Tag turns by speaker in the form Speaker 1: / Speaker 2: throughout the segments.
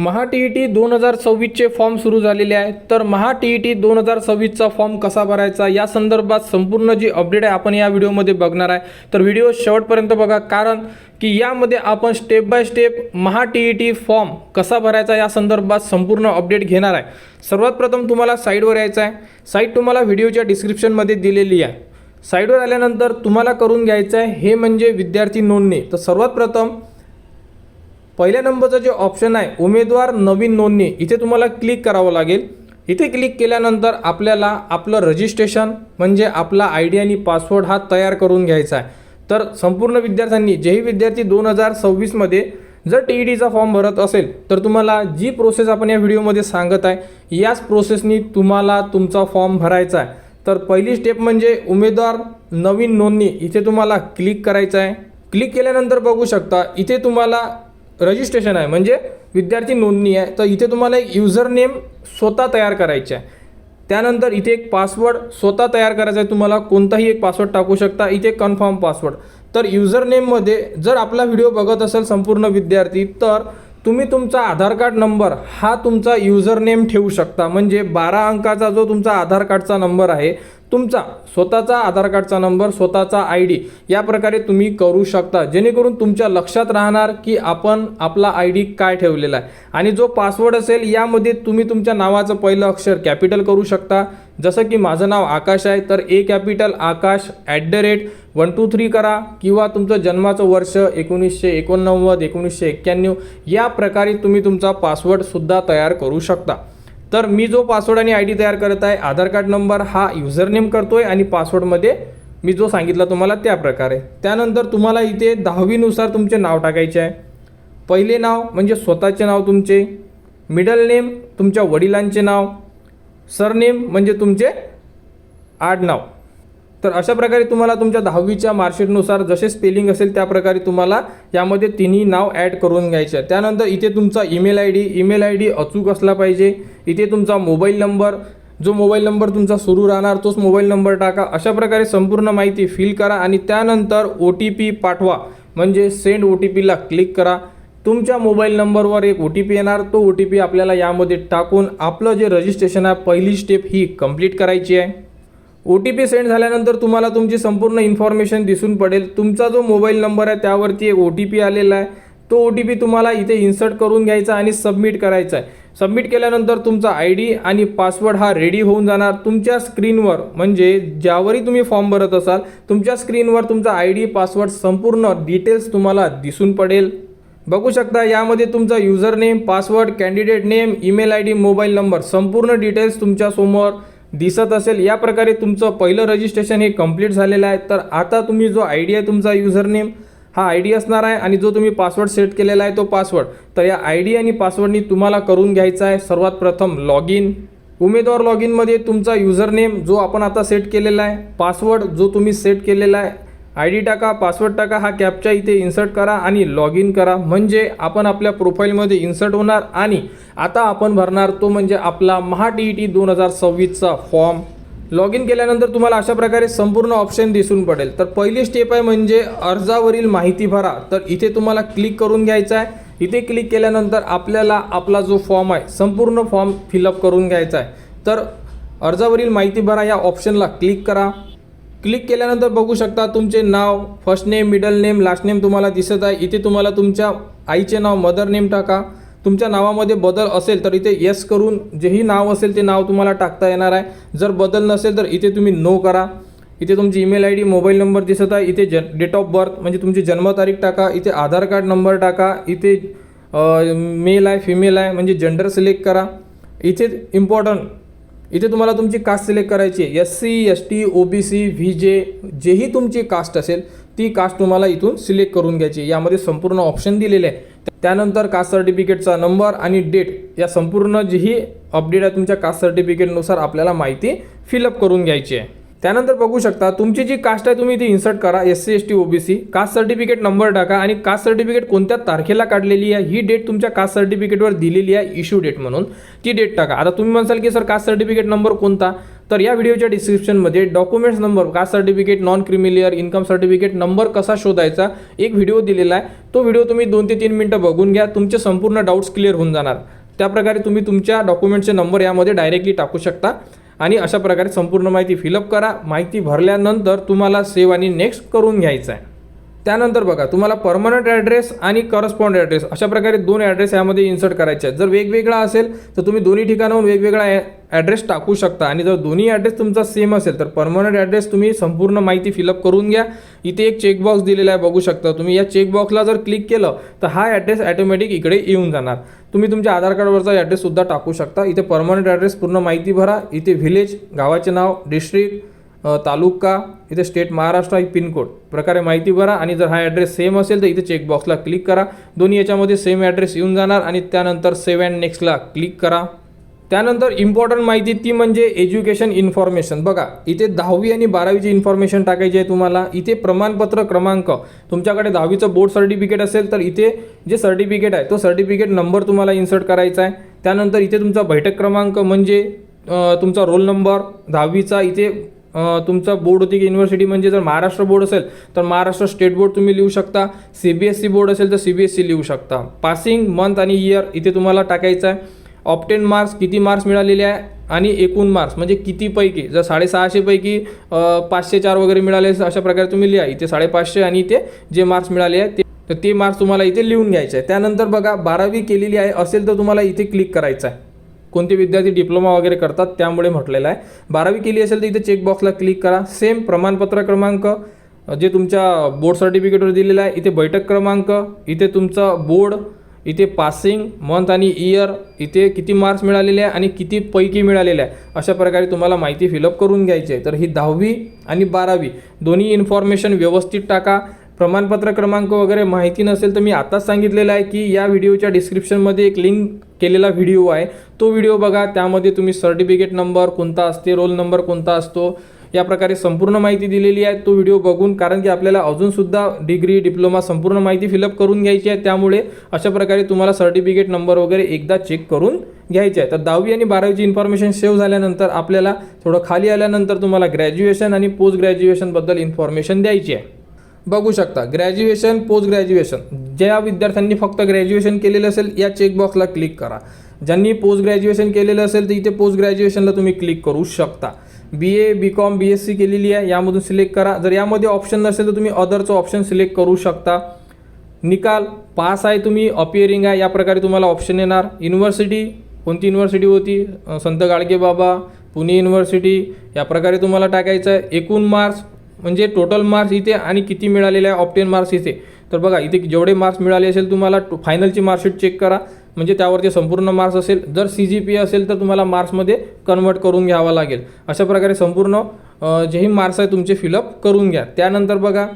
Speaker 1: महा TET 2026चे form सुरू झालेले आहे। तर महा TET 2026चा फॉर्म कसा भरायचा या संदर्भात संपूर्ण जी अपडेट आहे आपण या व्हिडिओमध्ये बघणार आहे। तर व्हिडिओ शेवटपर्यंत बघा, कारण की यामध्ये आपण step by step Maha TET form कसा भरायचा या संदर्भात संपूर्ण अपडेट घेणार आहे। सर्वात प्रथम तुम्हाला साईटवर यायचं आहे। साईट तुम्हाला व्हिडिओच्या डिस्क्रिप्शनमध्ये दिलेली आहे। साईटवर आल्यानंतर तुम्हाला करून घ्यायचं आहे हे म्हणजे विद्यार्थी नोंदणी। तर सर्वात प्रथम पहिल्या नंबरचं जे ऑप्शन आहे उमेदवार नवीन नोंदणी, इथे तुम्हाला क्लिक करावं लागेल। इथे क्लिक केल्यानंतर आपल्याला आपलं रजिस्ट्रेशन म्हणजे आपला ID आणि पासवर्ड हा तयार करून घ्यायचा आहे। तर संपूर्ण विद्यार्थ्यांनी, जेही विद्यार्थी 2026 मध्ये जर TETचा फॉर्म भरत असेल तर तुम्हाला जी प्रोसेस आपण या व्हिडिओमध्ये सांगत आहे याच प्रोसेसनी तुम्हाला तुमचा फॉर्म भरायचा आहे। तर पहिली स्टेप म्हणजे उमेदवार नवीन नोंदणी, इथे तुम्हाला क्लिक करायचं आहे। क्लिक केल्यानंतर बघू शकता इथे तुम्हाला रजिस्ट्रेशन आहे म्हणजे विद्यार्थी नोंदणी आहे। तर इथे तुम्हाला एक युजर नेम स्वतः तयार करायचे आहे। त्यानंतर इथे एक पासवर्ड स्वतः तयार करायचा आहे, तुम्हाला कोणताही एक पासवर्ड टाकू शकता, इथे कन्फर्म पासवर्ड। तर युजर नेममध्ये जर आपला व्हिडिओ बघत असेल संपूर्ण विद्यार्थी तर तुम्ही तुमचा आधार कार्ड नंबर हा तुमचा युजर नेम ठेवू शकता, म्हणजे 12 अंकाचा जो तुमचा आधार कार्डचा नंबर आहे तुमचा स्वतःचा आधार कार्डचा नंबर, स्वतःचा ID या प्रकारे तुम्ही करू शकता, जेणेकरून तुमच्या लक्षात राहणार की आपण आपला ID काय ठेवलेला आहे। आणि जो पासवर्ड असेल यामध्ये तुम्ही तुमच्या नावाचं पहिलं अक्षर कॅपिटल करू शकता, जसं की माझं नाव आकाश आहे तर A कॅपिटल आकाश @123 करा, किंवा तुमचं जन्माचं वर्ष 1989 1991 या प्रकारे तुम्ही तुमचा पासवर्ड सुद्धा तयार करू शकता। तर मी जो पासवर्ड आणि ID तयार करत आहे, आधार कार्ड नंबर हा युजर नेम करतोय आणि पासवर्डमध्ये मी जो सांगितला तुम्हाला त्या प्रकारे। त्यानंतर तुम्हाला इथे 10वी नुसार तुमचे नाव टाकायचे आहे। पहिले नाव म्हणजे स्वतःचे नाव तुमचे, मिडल नेम तुमच्या वडिलांचे नाव, सरनेम म्हणजे तुमचे आडनाव। तर अशा प्रकारे तुम्हाला तुमच्या 10वीच्या मार्कशीटनुसार जसे स्पेलिंग असेल त्या प्रकारे तुम्हाला यामध्ये तिन्ही नाव ॲड करून घ्यायचे आहे। त्यानंतर इथे तुमचा ईमेल ID अचूक असला पाहिजे। इथे तुमचा मोबाईल नंबर, जो मोबाईल नंबर तुमचा सुरू राहणार तोच मोबाईल नंबर टाका। अशा प्रकारे संपूर्ण माहिती फिल करा आणि त्यानंतर OTP पाठवा, म्हणजे सेंड OTPला क्लिक करा। तुमच्या मोबाईल नंबरवर एक OTP येणार, तो OTP आपल्याला यामध्ये टाकून आपलं जे रजिस्ट्रेशन आहे पहिली स्टेप ही कंप्लीट करायची आहे। OTP सेंड झाल्यानंतर तुम्हाला तुमची संपूर्ण इन्फॉर्मेशन दिसून पडेल। तुमचा जो मोबाईल नंबर आहे त्यावरती एक OTP आलेला आहे, तो OTP तुम्हाला इथे इन्सर्ट करून घ्यायचा आणि सबमिट करायचा आहे। सबमिट केल्यानंतर तुमचा ID आणि पासवर्ड हा रेडी होऊन जाणार तुमच्या स्क्रीनवर, म्हणजे ज्यावरही तुम्ही फॉर्म भरत असाल तुमच्या स्क्रीनवर तुमचा ID पासवर्ड संपूर्ण डिटेल्स तुम्हाला दिसून पडेल। बघू शकता यामध्ये तुमचा user name, password, candidate name, email ID, mobile number संपूर्ण डिटेल्स तुमच्या समोर दिसत असेल। या प्रकारे तुमचं पहिलं रजिस्ट्रेशन हे कंप्लीट झालेलं आहे। तर आता तुम्ही जो ID आहे तुमचा युजर नेम हा ID असणार आहे आणि जो तुम्ही पासवर्ड सेट केलेला आहे तो पासवर्ड। तर या ID आणि पासवर्डनी तुम्हाला करून घ्यायचा आहे सर्वात प्रथम लॉग इन। उमेदवार लॉग इनमध्ये तुमचा युजर नेम जो आपण आता सेट केलेला आहे, पासवर्ड जो तुम्ही सेट केलेला आहे, ID टाका, पासवर्ड टाका, हा कॅप्चा इथे इन्सर्ट करा आणि लॉग इन करा, म्हणजे आपण आपल्या प्रोफाईलमध्ये इन्सर्ट होणार। आणि आता आपण भरणार तो म्हणजे आपला महा TET 2026चा फॉर्म। लॉग इन केल्यानंतर तुम्हाला अशा प्रकारे संपूर्ण ऑप्शन दिसून पडेल। तर पहिली स्टेप आहे म्हणजे अर्जावरील माहिती भरा, तर इथे तुम्हाला क्लिक करून घ्यायचं आहे। इथे क्लिक केल्यानंतर आपल्याला आपला जो फॉर्म आहे संपूर्ण फॉर्म फिलअप करून घ्यायचा आहे। तर अर्जावरील माहिती भरा या ऑप्शनला क्लिक करा। क्लिक केल्यानंतर बघू शकता तुमचे नाव, first name, middle name, last name तुम्हाला दिसत आहे। इथे तुम्हाला तुमच्या आईचे नाव, मदर नेम टाका। तुमच्या नावामध्ये बदल असेल तर इथे येस करून जेही नाव असेल ते नाव तुम्हाला टाकता येणार आहे। जर बदल नसेल तर इथे तुम्ही नो करा। इथे तुमची ईमेल ID, मोबाईल नंबर दिसत आहे। इथे डेट ऑफ बर्थ म्हणजे तुमची जन्मतारीख टाका। इथे आधार कार्ड नंबर टाका। इथे मेल आहे फिमेल आहे म्हणजे जेंडर सिलेक्ट करा। इथे इम्पॉर्टंट, इथे तुम्हाला तुमची कास्ट सिलेक्ट करायची आहे, SC ST OBC VJ जेही तुमची कास्ट असेल ती कास्ट तुम्हाला इथून सिलेक्ट करून घ्यायची। यामध्ये संपूर्ण ऑप्शन दिलेले आहे। त्यानंतर कास्ट सर्टिफिकेटचा नंबर आणि डेट या संपूर्ण जीही अपडेट आहे तुमच्या कास्ट सर्टिफिकेटनुसार आपल्याला माहिती फिलअप करून घ्यायची आहे। त्यानंतर बघू शकता तुमची जी कास्ट आहे तुम्ही इथे इन्सर्ट करा, SC ST OBC, caste certificate number टाका आणि कास्ट सर्टिफिकेट कोणत्या तारखेला काढलेली आहे ही डेट तुमच्या कास्ट सर्टिफिकेटवर दिलेली आहे, इश्यू डेट म्हणून ती डेट टाका। आता तुम्ही म्हणसाल की सर कास्ट सर्टिफिकेट नंबर कोणता, तर या व्हिडिओच्या डिस्क्रिप्शनमध्ये documents number, caste certificate, non creamy layer, income certificate number कसा शोधायचा एक व्हिडिओ दिलेला आहे. तो व्हिडिओ तुम्ही 2 ते 3 मिनिटं बघून घ्या, तुमचे संपूर्ण डाऊट्स क्लिअर होऊन जाणार. त्याप्रकारे तुम्ही तुमच्या डॉक्युमेंटचे नंबर यामध्ये डायरेक्टली टाकू शकता आणि अशा प्रकारे संपूर्ण माहिती फिलअप करा. माहिती भरल्यानंतर तुम्हाला सेव्ह आणि नेक्स्ट करून घ्यायचं आहे. त्यानंतर बघा, तुम्हाला परमनंट ॲड्रेस आणि करस्पॉन्ड ॲड्रेस अशा प्रकारे 2 ॲड्रेस यामध्ये इन्सर्ट करायचे आहेत. जर वेगवेगळा असेल तर तुम्ही दोन्ही ठिकाणाहून वेगवेगळा ॲड्रेस टाकू शकता आणि जर दोन्ही ॲड्रेस तुमचा सेम असेल तर परमनंट ॲड्रेस तुम्ही संपूर्ण माहिती फिलअप करून घ्या. इथे एक चेकबॉक्स दिलेला आहे, बघू शकता तुम्ही. या चेकबॉक्सला जर क्लिक केलं तर हा ॲड्रेस ॲटोमॅटिक इकडे येऊन जाणार. तुम्ही तुमच्या आधार कार्डवरचा ॲड्रेससुद्धा टाकू शकता. इथे परमनंट ॲड्रेस पूर्ण माहिती भरा. इथे व्हिलेज, गावाचे नाव, डिस्ट्रिक्ट, तालुका, इथे स्टेट महाराष्ट्र, पिनकोड प्रकारे माहिती भरा आणि जर हा ॲड्रेस सेम असेल तर इथे चेकबॉक्सला क्लिक करा. दोन्ही याच्यामध्ये सेम ॲड्रेस येऊन जाणार आणि त्यानंतर सेव्ह अँड नेक्स्टला क्लिक करा. त्यानंतर इम्पॉर्टंट माहिती ती म्हणजे एज्युकेशन इन्फॉर्मेशन. बघा, इथे 10वी आणि 12वीची इन्फॉर्मेशन टाकायची आहे तुम्हाला. इथे प्रमाणपत्र क्रमांक, तुमच्याकडे 10वीचं बोर्ड सर्टिफिकेट असेल तर इथे जे सर्टिफिकेट आहे तो सर्टिफिकेट नंबर तुम्हाला इन्सर्ट करायचा आहे. त्यानंतर इथे तुमचा बैठक क्रमांक म्हणजे तुमचा रोल नंबर 10वीचा. इथे तुमचा बोर्ड होती की युनिव्हर्सिटी, म्हणजे जर महाराष्ट्र बोर्ड असेल तर महाराष्ट्र स्टेट बोर्ड तुम्ही लिहू शकता. CBSE बोर्ड असेल तर CBSE लिहू शकता. पासिंग मंथ आणि इयर इथे तुम्हाला टाकायचं आहे. ऑप्टेन मार्क्स, किती मार्क्स मिळालेले आहे आणि एकूण मार्क्स म्हणजे कितीपैकी, जर 650 पैकी 504 वगैरे मिळाले अशा प्रकारे तुम्ही लिहा. इथे 550 आणि इथे जे मार्क्स मिळाले आहेत ते मार्क्स तुम्हाला इथे लिहून घ्यायचे आहे. त्यानंतर बघा, 12वी केलेली आहे असेल तर तुम्हाला इथे क्लिक करायचं आहे. कोणते विद्यार्थी डिप्लोमा वगैरे करतात त्यामुळे म्हटलेलं आहे. 12वी केली असेल तर इथे चेकबॉक्सला क्लिक करा. सेम प्रमाणपत्र क्रमांक जे तुमच्या बोर्ड सर्टिफिकेटवर दिलेला आहे. इथे बैठक क्रमांक, इथे तुमचा बोर्ड, इथे पासिंग मंथ आणि इयर, इथे किती मार्क्स मिळालेले आहे आणि किती पैकी मिळालेले आहे अशा प्रकारे तुम्हाला माहिती फिलअप करून घ्यायची आहे. तर ही 10वी आणि 12वी दोन्ही इन्फॉर्मेशन व्यवस्थित टाका. प्रमाणपत्र क्रमांक वगैरे माहिती नसेल तर मी आताच सांगितलेलं आहे की या व्हिडिओच्या डिस्क्रिप्शनमध्ये एक लिंक केलेला व्हिडिओ आहे, तो व्हिडिओ बघा. त्यामध्ये तुम्ही सर्टिफिकेट नंबर कोणता असते, रोल नंबर कोणता असतो, या प्रकारे संपूर्ण माहिती दिलेली आहे. तो व्हिडिओ बघून, कारण की आपल्याला अजूनसुद्धा डिग्री, डिप्लोमा संपूर्ण माहिती फिलअप करून घ्यायची आहे, त्यामुळे अशा प्रकारे तुम्हाला सर्टिफिकेट नंबर वगैरे एकदा चेक करून घ्यायचे आहे. तर 10वी आणि 12वीची इन्फॉर्मेशन सेव्ह झाल्यानंतर आपल्याला थोडं खाली आल्यानंतर तुम्हाला ग्रॅज्युएशन आणि पोस्ट ग्रॅज्युएशनबद्दल इन्फॉर्मेशन द्यायची आहे. बघू शकता, ग्रॅज्युएशन, पोस्ट ग्रॅज्युएशन. ज्या विद्यार्थ्यांनी फक्त ग्रॅज्युएशन केलेलं असेल या चेकबॉक्सला क्लिक करा. ज्यांनी पोस्ट ग्रॅज्युएशन केलेलं असेल तर इथे पोस्ट ग्रॅज्युएशनला तुम्ही क्लिक करू शकता. BA, BCom, BSc केलेली आहे यामधून सिलेक्ट करा. जर यामध्ये ऑप्शन नसेल तर तुम्ही अदरचं ऑप्शन सिलेक्ट करू शकता. निकाल, पास आहे तुम्ही, अपिअरिंग आहे, या प्रकारे तुम्हाला ऑप्शन येणार. युनिव्हर्सिटी, कोणती युनिव्हर्सिटी होती, संत गाडगेबाबा, पुणे युनिव्हर्सिटी, या प्रकारे तुम्हाला टाकायचं आहे. एकूण मार्क्स म्हणजे टोटल मार्क्स इथे आणि किती मिळालेले आहे ऑप्टेन मार्क्स इथे. तर बघा, इथे जेवढे मार्क्स मिळाले असेल तुम्हाला फायनलची मार्कशीट चेक करा, म्हणजे त्यावरती संपूर्ण मार्क्स असेल. जर CGPA असेल तर तुम्हाला मार्क्समध्ये कन्वर्ट करून घ्यावा लागेल. अशा प्रकारे संपूर्ण जेही मार्क्स आहे तुमचे फिलअप करून घ्या. त्यानंतर बघा,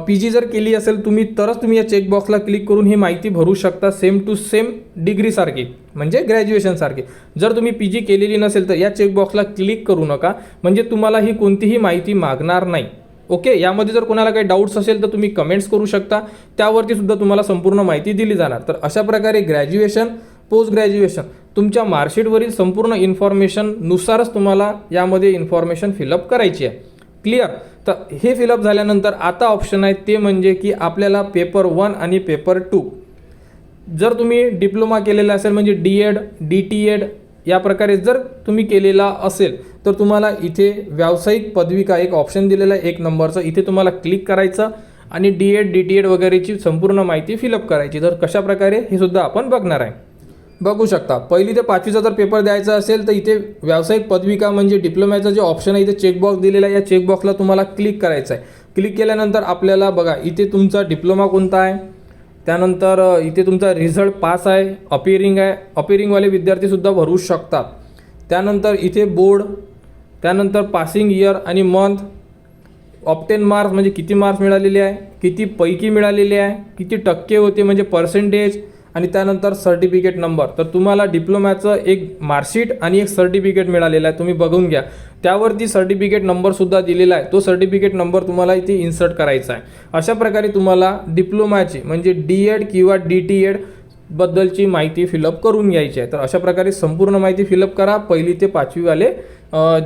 Speaker 1: PG जर केली असेल तुम्ही तरच तुम्ही या चेकबॉक्सला क्लिक करून ही माहिती भरू शकता. सेम टू सेम डिग्रीसारखी म्हणजे ग्रॅज्युएशनसारखी. जर तुम्ही PG केलेली नसेल तर या चेकबॉक्सला क्लिक करू नका, म्हणजे तुम्हाला ही कोणतीही माहिती मागणार नाही. ओके, यामध्ये जर कोणाला काही डाऊट्स असेल तर तुम्ही कमेंट्स करू शकता, त्यावरती सुद्धा तुम्हाला संपूर्ण माहिती दिली जाणार. तर अशा प्रकारे ग्रॅज्युएशन, पोस्ट ग्रॅज्युएशन तुमच्या मार्कशीटवरील संपूर्ण इन्फॉर्मेशननुसारच तुम्हाला यामध्ये इन्फॉर्मेशन फिलअप करायची आहे. क्लिअर? तर हे फिलअप झाल्यानंतर आता ऑप्शन आहे ते म्हणजे की आपल्याला पेपर 1 आणि पेपर 2. जर तुम्ही डिप्लोमा केलेला असेल म्हणजे D.Ed, DTEd या प्रकारे जर तुम्ही केलेला असेल तर तुम्हाला इथे व्यावसायिक पदविका एक ऑप्शन दिलेला आहे 1 नंबरचं. इथे तुम्हाला क्लिक करायचं आणि D.Ed, DTEd वगैरेची संपूर्ण माहिती फिलअप करायची. तर कशा प्रकारे हे सुद्धा आपण बघणार आहे. बघू शकता, 1ली ते 5वीचा जर पेपर द्यायचा असेल तर इथे व्यावसायिक पदविका म्हणजे डिप्लोमाचा जे ऑप्शन आहे इथे चेकबॉक्स दिलेला आहे, या चेकबॉक्सला तुम्हाला क्लिक करायचं आहे. क्लिक केल्यानंतर आपल्याला बघा इथे तुमचा डिप्लोमा कोणता आहे, त्यानंतर इथे तुमचा रिझल्ट पास आहे, अपिअरिंग आहे, अपिअरिंगवाले विद्यार्थीसुद्धा भरू शकतात. त्यानंतर इथे बोर्ड, त्यानंतर पासिंग इयर आणि मंथ, ऑप्टेन मार्क्स म्हणजे किती मार्क्स मिळालेले आहे, किती पैकी मिळालेले आहे, किती टक्के होते म्हणजे पर्सेंटेज, आणि त्यानंतर सर्टिफिकेट नंबर. तर तुम्हाला डिप्लोमॅचं एक मार्कशीट आणि एक सर्टिफिकेट मिळालेलं आहे, तुम्ही बघून घ्या. त्यावरती सर्टिफिकेट नंबरसुद्धा दिलेला आहे, तो सर्टिफिकेट नंबर तुम्हाला इथे इन्सर्ट करायचा आहे. अशा प्रकारे तुम्हाला डिप्लोमाची म्हणजे D.Ed किंवा DTEd बद्दलची माहिती फिलअप करून घ्यायची आहे. तर अशा प्रकारे संपूर्ण माहिती फिलअप करा 1ली ते 5वीवाले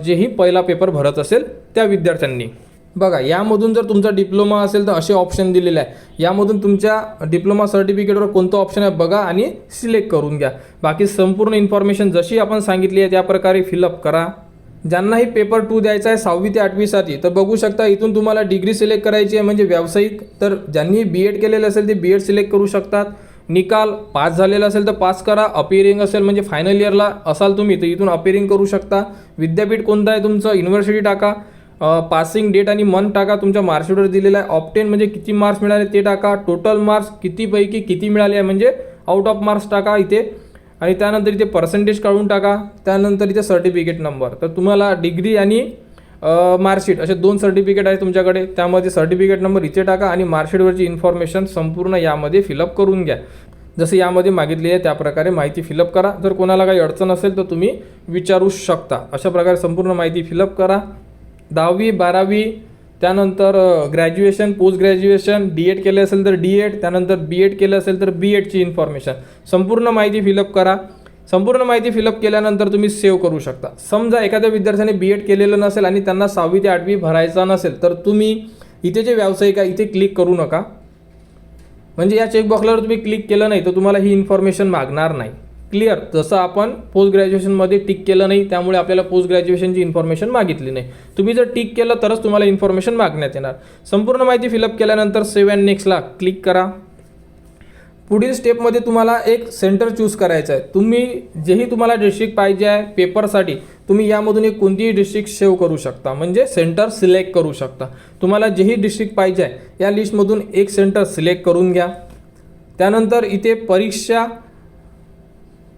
Speaker 1: जेही पहिला पेपर भरत असेल त्या विद्यार्थ्यांनी. बघा, यामधून जर तुमचा डिप्लोमा असेल तर असे ऑप्शन दिलेले आहे. यामधून तुमच्या डिप्लोमा सर्टिफिकेटवर कोणतं ऑप्शन आहे बघा आणि सिलेक्ट करून घ्या. बाकी संपूर्ण इन्फॉर्मेशन जशी आपण सांगितली आहे त्या प्रकारे फिलअप करा. ज्यांनाही पेपर 2 द्यायचा आहे 6वी ते 8वीसाठी तर बघू शकता इथून तुम्हाला डिग्री सिलेक्ट करायची आहे म्हणजे व्यावसायिक. तर ज्यांनी B.Ed केलेलं असेल ते B.Ed सिलेक्ट करू शकतात. निकाल पास झालेला असेल तर पास करा. अपिअरिंग असेल म्हणजे फायनल इयरला असाल तुम्ही तर इथून अपिअरिंग करू शकता. विद्यापीठ कोणतं आहे तुमचं, युनिव्हर्सिटी टाका. पासिंग डेट आणि मंथ टाका, तुमच्या मार्कशीटवर दिलेला आहे. ऑप्टेन म्हणजे किती मार्क्स मिळाले ते टाका. टोटल मार्क्स कितीपैकी किती मिळाले आहे म्हणजे आउट ऑफ मार्क्स टाका इथे. आणि त्यानंतर इथे पर्सेंटेज काढून टाका. त्यानंतर इथे सर्टिफिकेट नंबर. तर तुम्हाला डिग्री आणि मार्कशीट असे 2 सर्टिफिकेट आहे तुमच्याकडे. त्यामध्ये सर्टिफिकेट नंबर इथे टाका आणि मार्कशीटवरची इन्फॉर्मेशन संपूर्ण यामध्ये फिलअप करून घ्या. जसं यामध्ये मागितली आहे त्या प्रकारे माहिती फिलअप करा. जर कोणाला काही अडचण असेल तर तुम्ही विचारू शकता. अशा प्रकारे संपूर्ण माहिती फिलअप करा. 10वी 12वी त्यानंतर ग्रॅज्युएशन, पोस्ट ग्रॅज्युएशन, D.Ed केलं असेल तर D.Ed, त्यानंतर B.Ed केलं असेल तर B.Edची इन्फॉर्मेशन संपूर्ण माहिती फिलअप करा. संपूर्ण माहिती फिलअप केल्यानंतर तुम्ही सेव्ह करू शकता. समजा एखाद्या विद्यार्थ्याने B.Ed केलेलं नसेल आणि त्यांना 6वी ते 8वी भरायचा नसेल तर तुम्ही इथे जे व्यावसायिक आहे इथे क्लिक करू नका. म्हणजे या चेकबॉक्सवर तुम्ही क्लिक केलं नाही तर तुम्हाला ही इन्फॉर्मेशन मागणार नाही. क्लिअर. जसं आपण पोस्ट ग्रॅज्युएशनमध्ये टिक केलं नाही त्यामुळे आपल्याला पोस्ट ग्रॅज्युएशनची इन्फॉर्मेशन मागितली नाही. तुम्ही जर टिक केलं तरच तुम्हाला इन्फॉर्मेशन मागण्यात येणार. संपूर्ण माहिती फिलअप केल्यानंतर सेव्ह अँड नेक्स्टला क्लिक करा. पुढील स्टेपमध्ये तुम्हाला एक सेंटर चूज करायचं आहे. तुम्ही जेही तुम्हाला डिस्ट्रिक्ट पाहिजे आहे पेपरसाठी तुम्ही यामधून एक कोणतीही डिस्ट्रिक्ट सेव्ह करू शकता म्हणजे सेंटर सिलेक्ट करू शकता. तुम्हाला जेही डिस्ट्रिक्ट पाहिजे आहे या लिस्टमधून एक सेंटर सिलेक्ट करून घ्या. त्यानंतर इथे परीक्षा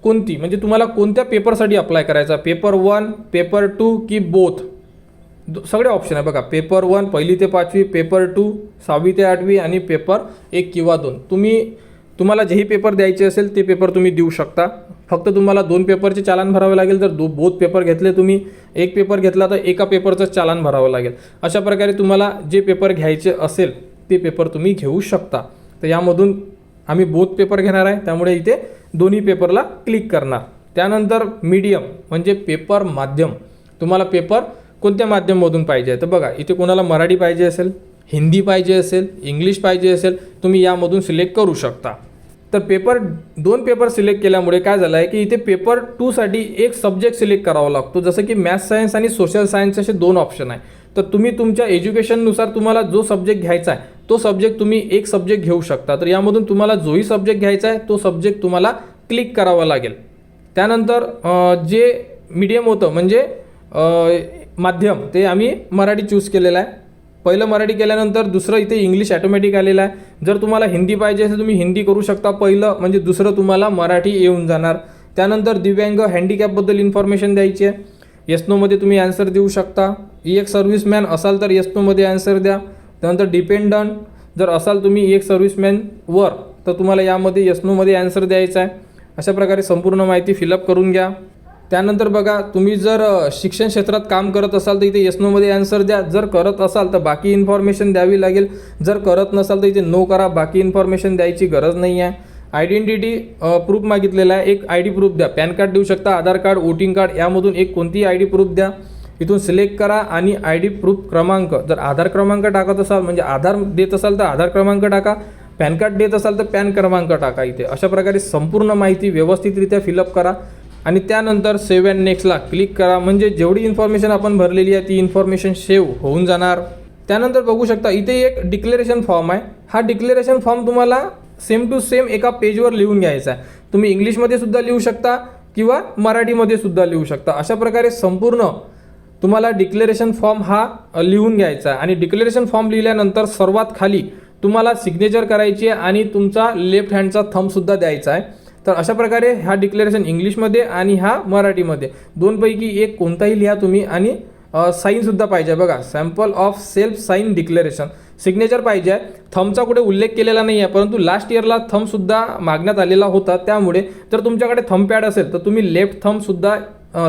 Speaker 1: कोणती म्हणजे तुम्हाला कोणत्या पेपरसाठी अप्लाय करायचा, पेपर 1, पेपर 2 की बोथ, सगळे ऑप्शन आहे बघा. पेपर 1 1ली ते 5वी, पेपर 2 6वी ते 8वी आणि पेपर 1 किंवा 2. तुम्हाला जेही पेपर द्यायचे असेल ते पेपर तुम्ही देऊ शकता. फक्त तुम्हाला 2 पेपरचे चालान भरावे लागेल. जर बोथ पेपर घेतले तुम्ही, एक पेपर घेतला तर एका पेपरचं चालान भरावं लागेल. अशा प्रकारे तुम्हाला जे पेपर घ्यायचे असेल ते पेपर तुम्ही घेऊ शकता. तर यामधून आम्ही बोथ पेपर घेणार आहे त्यामुळे इथे दोन्ही पेपरला क्लिक करणार. त्यानंतर मीडियम म्हणजे पेपर माध्यम. तुम्हाला पेपर कोणत्या माध्यममधून पाहिजे आहे तर बघा इथे कोणाला मराठी पाहिजे असेल, हिंदी पाहिजे असेल, इंग्लिश पाहिजे असेल तुम्ही यामधून सिलेक्ट करू शकता. तर 2 पेपर सिलेक्ट केल्यामुळे काय झालं आहे की इथे पेपर 2 साठी एक सब्जेक्ट सिलेक्ट करावा लागतो. जसं की मॅथ्स सायन्स आणि सोशल सायन्स असे 2 ऑप्शन आहे. तर तुम्ही तुमच्या एज्युकेशननुसार तुम्हाला जो सब्जेक्ट घ्यायचा आहे तो सब्जेक्ट तुम्ही एक सब्जेक्ट घेऊ शकता. तर यामधून तुम्हाला जोही सब्जेक्ट घ्यायचा आहे तो सब्जेक्ट तुम्हाला क्लिक करावा लागेल. त्यानंतर जे मीडियम होतं म्हणजे माध्यम ते आम्ही मराठी चूज केलेलं आहे. पहिलं मराठी केल्यानंतर दुसरं इथे इंग्लिश ऑटोमॅटिक आलेलं आहे. जर तुम्हाला हिंदी पाहिजे असेल तुम्ही हिंदी करू शकता पहिलं, म्हणजे दुसरं तुम्हाला मराठी येऊन जाणार. त्यानंतर दिव्यांग हँडिकॅपबद्दल इन्फॉर्मेशन द्यायची आहे. येस नोमध्ये तुम्ही आन्सर देऊ शकता. एक सर्व्हिसमॅन असाल तर येस नोमध्ये आन्सर द्या. त्यानंतर डिपेंडंट जर असाल तुम्ही एक सर्व्हिसमॅनवर तर तुम्हाला यामध्ये येस नोमध्ये आन्सर द्यायचा आहे. अशा प्रकारे संपूर्ण माहिती फिलअप करून घ्या. त्यानंतर बघा तुम्ही जर शिक्षण क्षेत्रात काम करत असाल तर इथे येस नोमध्ये आन्सर द्या. जर करत असाल तर बाकी इन्फॉर्मेशन द्यावी लागेल. जर करत नसाल तर इथे नो करा, बाकी इन्फॉर्मेशन द्यायची गरज नाही आहे. आयडेंटिटी प्रूफ मागितलेला आहे, एक ID प्रूफ द्या. पॅन कार्ड देऊ शकता, आधार कार्ड, वोटिंग कार्ड यामधून एक कोणतीही ID प्रूफ द्या. इथून सिलेक्ट करा आणि ID प्रूफ क्रमांक जर आधार क्रमांक टाकत असाल म्हणजे आधार देत असाल तर आधार क्रमांक टाका. पॅन कार्ड देत असाल तर पॅन क्रमांक टाका इथे. अशा प्रकारे संपूर्ण माहिती व्यवस्थितरित्या फिलअप करा आणि त्यानंतर सेव्ह अँड नेक्स्टला क्लिक करा. म्हणजे जेवढी इन्फॉर्मेशन आपण भरलेली आहे ती इन्फॉर्मेशन सेव्ह होऊन जाणार. त्यानंतर बघू शकता इथे एक डिक्लेरेशन फॉर्म आहे. हा डिक्लेरेशन फॉर्म तुम्हाला सेम टू सेम एका पेजवर लिहून घ्यायचा आहे. तुम्ही इंग्लिशमध्ये सुद्धा लिहू शकता किंवा मराठीमध्ये सुद्धा लिहू शकता. अशा प्रकारे संपूर्ण तुम्हाला डिक्लेरेशन फॉर्म हा लिहून घ्यायचा आहे. आणि डिक्लेरेशन फॉर्म लिहिल्यानंतर सर्वात खाली तुम्हाला सिग्नेचर करायची आहे आणि तुमचा लेफ्ट हँडचा थंबसुद्धा द्यायचा आहे. तर अशा प्रकारे हा डिक्लेरेशन इंग्लिशमध्ये आणि हा मराठीमध्ये दोनपैकी एक कोणताही लिहा तुम्ही. आणि साईनसुद्धा पाहिजे बघा, sample of self sign declaration. Signature पाहिजे आहे. थंबचा कुठे उल्लेख केलेला नाही आहे परंतु लास्ट इयरला थंबसुद्धा मागण्यात आलेला होता. त्यामुळे जर तुमच्याकडे थंब पॅड असेल तर तुम्ही लेफ्ट थंबसुद्धा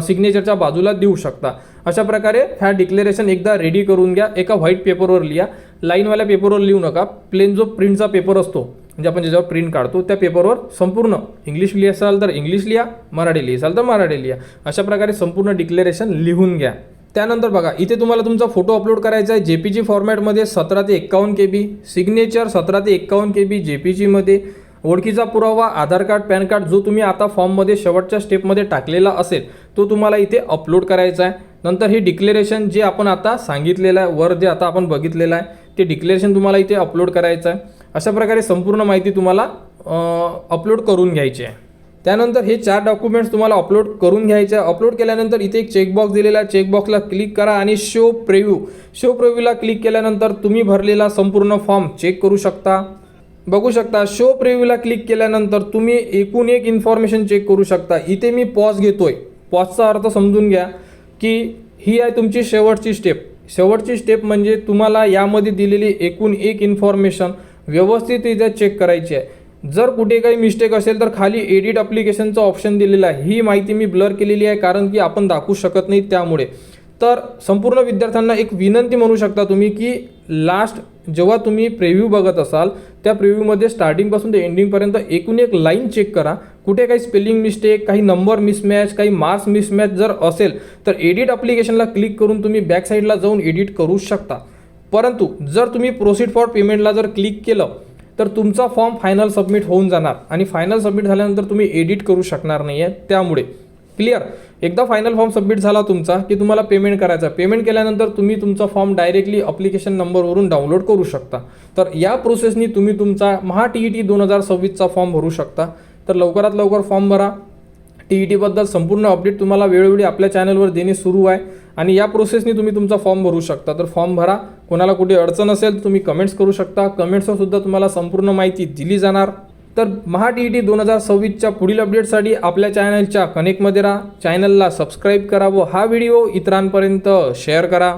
Speaker 1: सिग्नेचरच्या बाजूला देऊ शकता. अशा प्रकारे ह्या डिक्लेरेशन एकदा रेडी करून घ्या. एका व्हाईट पेपरवर लिहा, लाईनवाल्या पेपरवर लिहू नका. प्लेन जो प्रिंटचा पेपर असतो म्हणजे आपण ज्याच्यावर प्रिंट काढतो त्या पेपरवर संपूर्ण इंग्लिश लिहाल तर इंग्लिश लिहा, मराठी लिहाल तर मराठी लिहा, अशा प्रकारे संपूर्ण डिक्लेरेशन लिहून घ्या. त्यानंतर बघा इथे तुम्हाला तुमचा फोटो अपलोड करायचा आहे JPG फॉर्मॅटमध्ये 17 ते 51 KB, सिग्नेचर 17 ते 51 KB JPGमध्ये, ओळखीचा पुरावा आधार कार्ड पॅन कार्ड जो तुम्ही आता फॉर्ममध्ये शेवटच्या स्टेपमध्ये टाकलेला असेल तो तुम्हाला इथे अपलोड करायचा आहे. नंतर हे डिक्लेरेशन जे आपण आता सांगितलेलं आहे वर जे आता आपण बघितलेलं आहे ते डिक्लेरेशन तुम्हाला इथे अपलोड करायचं आहे. अशा प्रकारे संपूर्ण माहिती तुम्हाला अपलोड करून घ्यायची आहे. त्यानंतर हे 4 डॉक्युमेंट्स तुम्हाला अपलोड करून घ्यायचे आहे. अपलोड केल्यानंतर इथे एक चेकबॉक्स दिलेला आहे, चेकबॉक्सला क्लिक करा आणि शो प्रिव्ह्यूला क्लिक केल्यानंतर तुम्ही भरलेला संपूर्ण फॉर्म चेक करू शकता. बघू शकता शो प्रिव्ह्यूला क्लिक केल्यानंतर तुम्ही एकूण एक इन्फॉर्मेशन चेक करू शकता. इथे मी पॉज घेतोय, पॉजचा अर्थ समजून घ्या की ही आहे तुमची शेवटची स्टेप म्हणजे तुम्हाला यामध्ये दिलेली एकूण एक इन्फॉर्मेशन व्यवस्थितरित्या चेक करायची आहे. जर कुठे काही मिस्टेक असेल तर खाली एडिट ॲप्लिकेशनचं ऑप्शन दिलेलं आहे. ही माहिती मी ब्लर केलेली आहे कारण की आपण दाखवू शकत नाही त्यामुळे. तर संपूर्ण विद्यार्थ्यांना एक विनंती म्हणू शकता तुम्ही की लास्ट जेव्हा तुम्ही प्रिव्ह्यू बघत असाल त्या प्रिव्ह्यूमध्ये स्टार्टिंगपासून ते एंडिंगपर्यंत एकूण एक लाईन चेक करा. कुठे काही स्पेलिंग मिस्टेक, काही नंबर मिसमॅच, काही मार्क्स मिसमॅच जर असेल तर एडिट ॲप्लिकेशनला क्लिक करून तुम्ही बॅक साईडला जाऊन एडिट करू शकता. परंतु जर तुम्ही प्रोसीड फॉर पेमेंटला जर क्लिक केलं तर तुमचा फॉर्म फायनल सबमिट होऊन जाणार आणि फायनल सबमिट झाल्यानंतर तुम्ही एडिट करू शकणार नाही आहे. त्यामुळे क्लिअर, एकदा फायनल फॉर्म सबमिट झाला तुमचा की तुम्हाला पेमेंट करायचा. पेमेंट केल्यानंतर तुम्ही तुमचा फॉर्म डायरेक्टली अप्लिकेशन नंबरवरून डाउनलोड करू शकता. तर या प्रोसेसनी तुम्ही तुमचा TET 2026चा फॉर्म भरू शकता. तर लवकरात लवकर फॉर्म भरा. TETबद्दल संपूर्ण अपडेट तुम्हाला वेळोवेळी आपल्या चॅनलवर देणे सुरू आहे आणि या प्रोसेसनी तुम्ही तुमचा फॉर्म भरू शकता. तर फॉर्म भरा. कोणाला कुठे अडचण असेल तर तुम्ही कमेंट्स करू शकता. कमेंट्सवर सुद्धा तुम्हाला संपूर्ण माहिती दिली जाणार. तर TET 2026च्या पुढील अपडेटसाठी आपल्या चॅनलच्या कनेक्टमध्ये राहा. चॅनलला सबस्क्राईब करा व हा व्हिडिओ इतरांपर्यंत शेअर करा.